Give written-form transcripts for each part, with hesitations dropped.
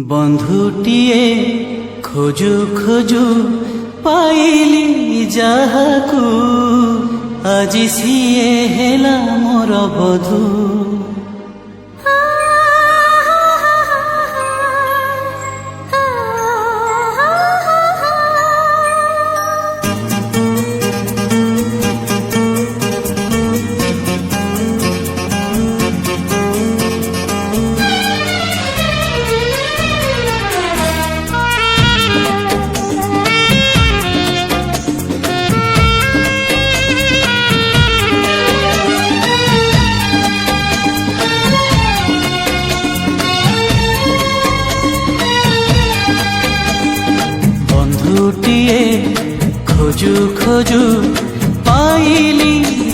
ବନ୍ଧୁଟିଏ ଖୋଜୁ ଖୋଜୁ ପାଇଲି ଯାହାକୁ, ଆଜି ସିଏ ହେଲା ମୋର ବଧୁ। ବନ୍ଧୁଟିଏ ଖୋଜୁ ଖୋଜୁ ପାଇଲି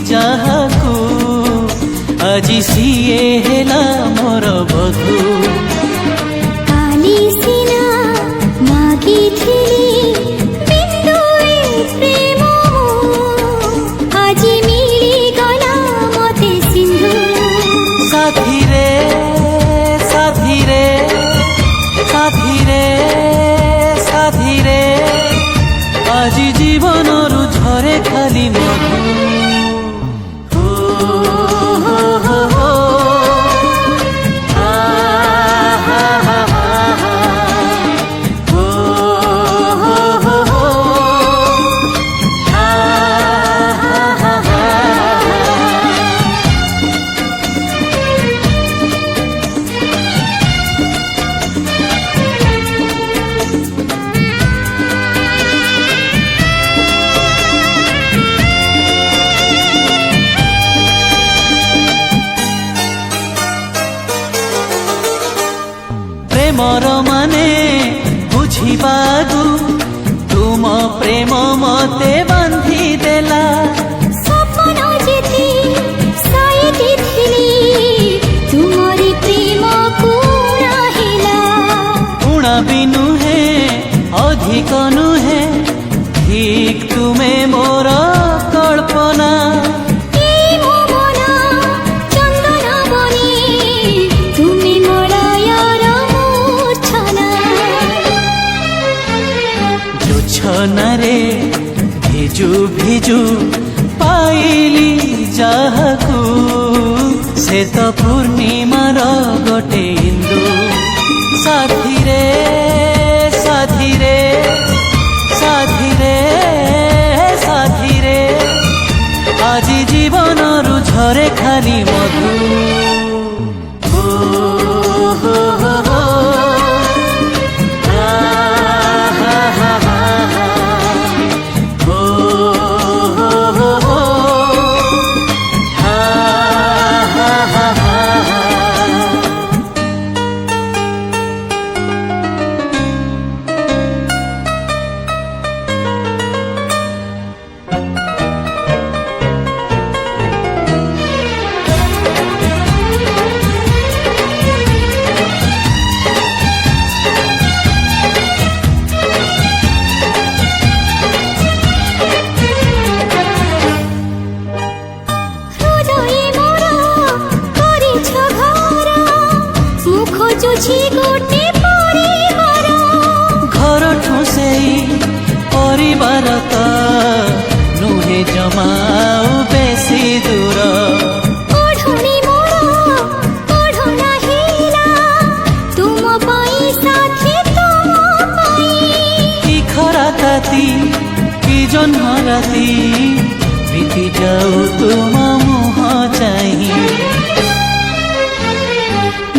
ଯାହାକୁ, ଆଜି ସିଏ ହେଲା ମୋର ବଧୁ। କାଲି ସିନା ମାଗିଥିଲି ବିନ୍ଦୁଏ ପ୍ରେମ, ଆଜି ମିଳିଗଲା ମତେ ସିନ୍ଧୁ। ସାଥିରେ ସାଥିରେ ସାଥିରେ ସାଥିରେ ଆଜି ଜୀବନରୁ ଝରେ ଖାଲି ମଧୁ। ପ୍ରେମର ମାନେ ବୁଝିବାକୁ ତୁମ ପ୍ରେମ ମତେ ବାନ୍ଧି ଦେଲା। ସପନ ଯେତି ସାଇତିଥିଲି ତୁମରି ପ୍ରେମକୁ ଉଣାହିଲା। ଉଣା ବି ନୁହେଁ ଅଧିକ ନୁହେଁ, ଠିକ୍ ତୁମେ ମୋର କଳ୍ପନା। ଛନାରେ ଭିଜୁ ଭିଜୁ ପାଇଲି ଯାହାକୁ, ସେ ତ ପୂର୍ଣ୍ଣିମାର ଗୋଟେ ଇନ୍ଦୁ। ସାଥିରେ ସାଥିରେ ସାଥିରେ ସାଥିରେ ଆଜି ଜୀବନରୁ ଝରେ ଖାଲି ମଧୁ। ଘରଠୁ ସେଇ ପରିବାର ତ ନୁହେଁ ଜମା ଆଉ ବେଶୀ ଦୂର। ଓଢ଼ଣୀ ମୋର ଓଢ଼ଣା ହେଲା ତୁମ ପାଇଁ ସାଥୀ, ତୁମ ପାଇଁ। କି ଖରା ତାତି କି ଜହ୍ନ ରାତି ବିତି ଯାଉ ତୁମ ମୁହଁ ଚାହିଁ।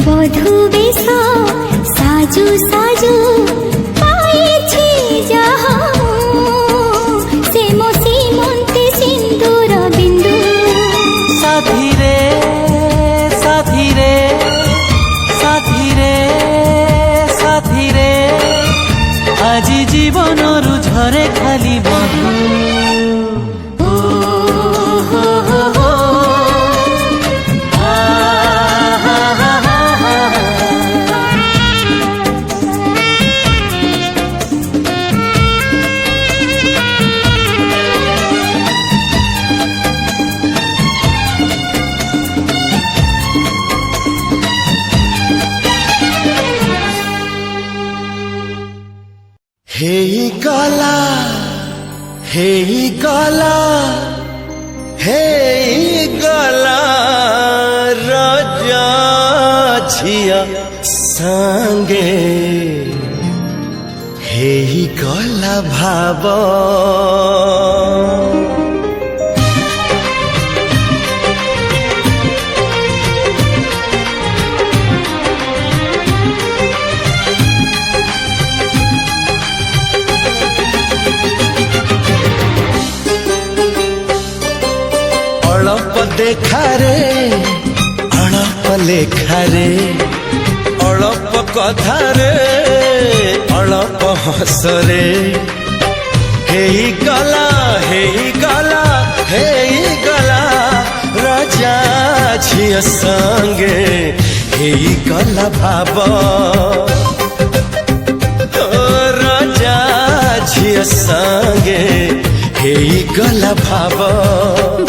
ବଧୁ ବେଶ ସାଜୁ ସାଜୁ ପାଇଛି ଯାହା, ସେ ମୋ ସୀମନ୍ତେ ସିନ୍ଦୁର ବିନ୍ଦୁ। ସାଥିରେ ସାଥିରେ ସାଥିରେ ସାଥିରେ ଆଜି ଜୀବନରୁ ଝରେ ଖାଲି ମଧୁ। হেই গলা হেই গলা হেই গলা রাজা ঝিয়া সাঙ্গে হেই গলা ভাব অଳপ দেখারে অଳপ লেখারে অଳপ কথারে অଳপ হসরে ହେଇଗଲା ହେଇଗଲା ହେଇଗଲା ରାଜା ଝିଅ ସଙ୍ଗେ ହେଇଗଲା ଭାବ ରାଜା ଝିଅ ସଙ୍ଗେ ହେଇଗଲା ଭାବ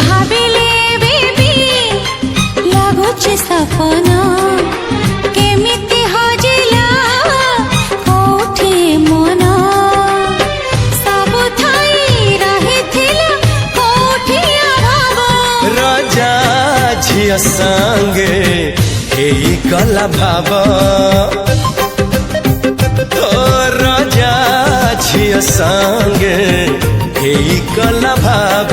ভাবিলে বেবি লাগুছে সপন কেমিতি হজিলা কোঠি মন সবু ঠাই রহিথিলা কোঠি ভাব রাজা ঝিଅ সঙ্গে ହେଇଗଲା ଭାବ রাজা ঝিଅ সঙ্গে ହେଇଗଲା ଭାବ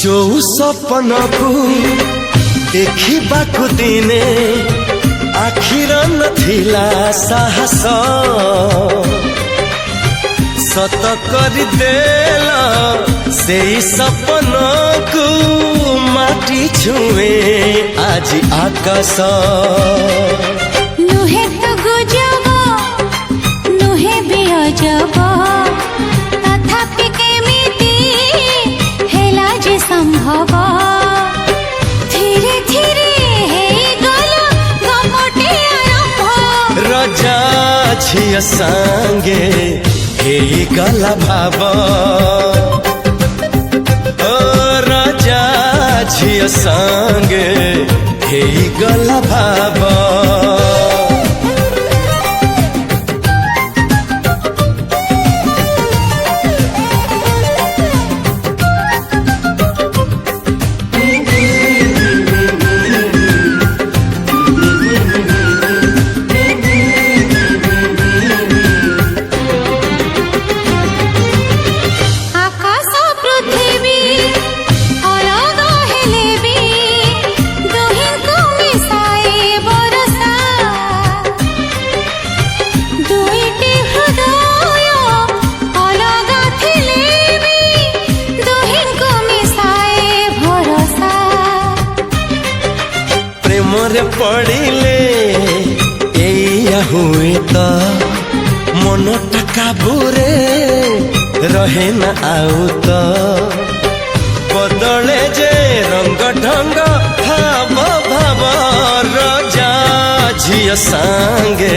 ଯୋଉ ସପନକୁ ଦେଖିବାକୁ ଦିନେ ଆଖିର ନଥିଲା ସାହସ ସତ କରିଦେଲ ସେଇ ସପନକୁ ମାଟି ଛୁଏଁ ଆଜି ଆକାଶ নুহে তো গুজব নুহে বিয়জব তথাপি কেমিতি হেলা যে সম্ভব ধীরে ধীরে ହେଇଗଲା ଗପଟି ଆରମ୍ଭ ରାଜା ଝିଅ ସାଙ୍ଗେ ହେଇଗଲା ଭାବ ରାଜା ଝିଅ ସାଙ୍ଗେ ହେଇଗଲା ଭାବ আকাশ পৃথিবী অলগা হেলে বি দুহিঁଙ୍କୁ মিশাই বরসা দুইটি হৃদয় অলগা ଥିଲେ ବି দুহিঁଙ୍କୁ মিশাই ভরসা ପ୍ରେମରେ ପଡ଼ିଲେ ଏଇଆ ହୁଏ ତ ମନଟା କାବୁରେ ରହେ ନା ଆଉ ତ ବଦଳେ ଯେ ରଙ୍ଗ ଢଙ୍ଗ ଭାବ ଭାବ ରାଜା ଝିଅ ସାଙ୍ଗେ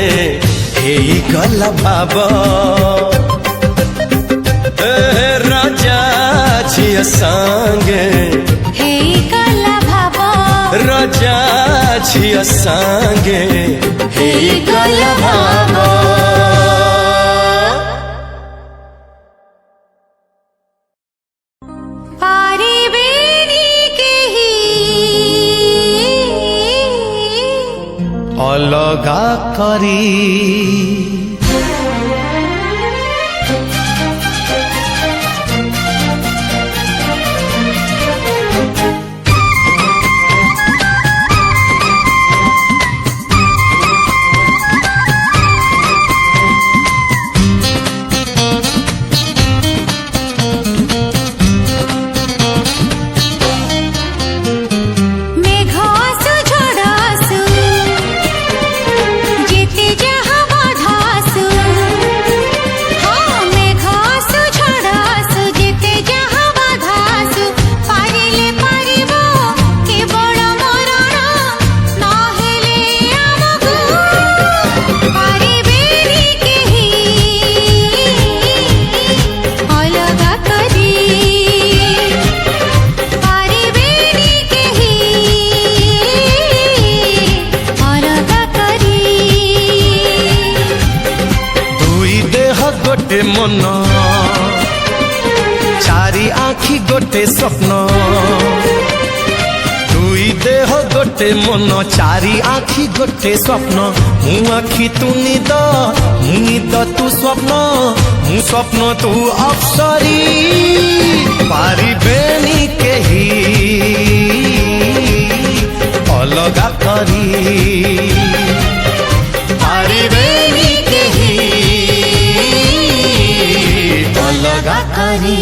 ହେଇଗଲା ଭାବ ରାଜା ଝିଅ ସାଙ୍ଗେ ହେଇଗଲା ଭାବ রাজা ঝিଅ সাঙ্গে ହେଇଗଲା ଭାବ ପାରିବେନି କେହି ଅଲଗା କରି মেঘ আসু ঝড় আসু যেতে যাহা বাধা আসু মন চারি আখি গোটে স্বপ্ন দুই দেহ গোটে মন চারি আখি গোটে স্বপ্ন মু আখি তু নিদ মু নিদ তু স্বপ্ন মু স্বপ্ন তু অপ্সরি পারিবেনি কেহি অলগা করি পারিবেনি কেহি অলগা করি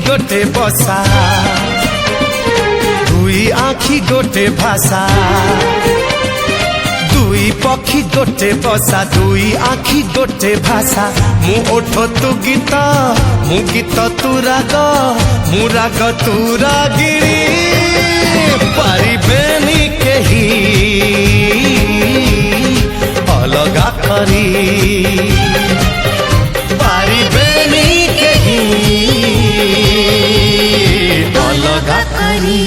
गोटे बसा दुई आखी गोटे भाषा दुई पक्षी गोटे बसा दुई आखी गोटे भाषा मु ओठ तू गीत मु गीत तू राग मु राग तू रागिरी पारिबेनी केही अलगा करी पारिबेनी केही अलगा करी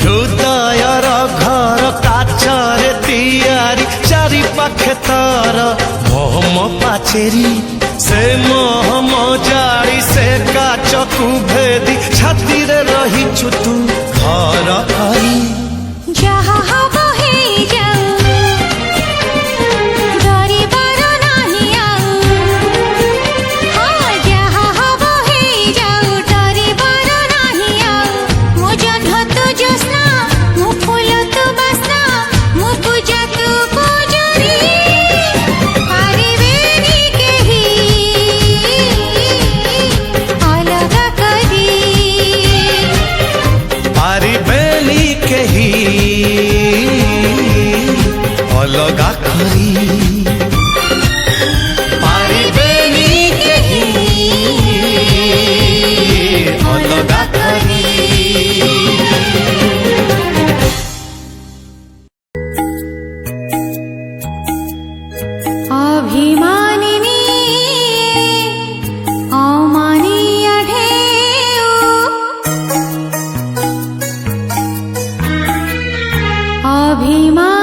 हृदयर घर काचरे तियारी चारि पाखे तार मोहम पाचेरी से मोहम जाड़ी से काचकू भेदी छाती रे रहिछु तू घर हरी जहाँ हवा है जाऊ डरिबार नाही आऊ हाँ जहाँ हवा है जाऊ डरिबार नाही आऊ मो जन्म तू जोस्ना मो फूल तू बसना मो पूजा तू पूजरी पारिबेनी केही अलगा करी पारिबेनी केही अलगा करी पारिबेनी केही अलगा करी अभिमानिनी अमानिया ढेउ अभिमान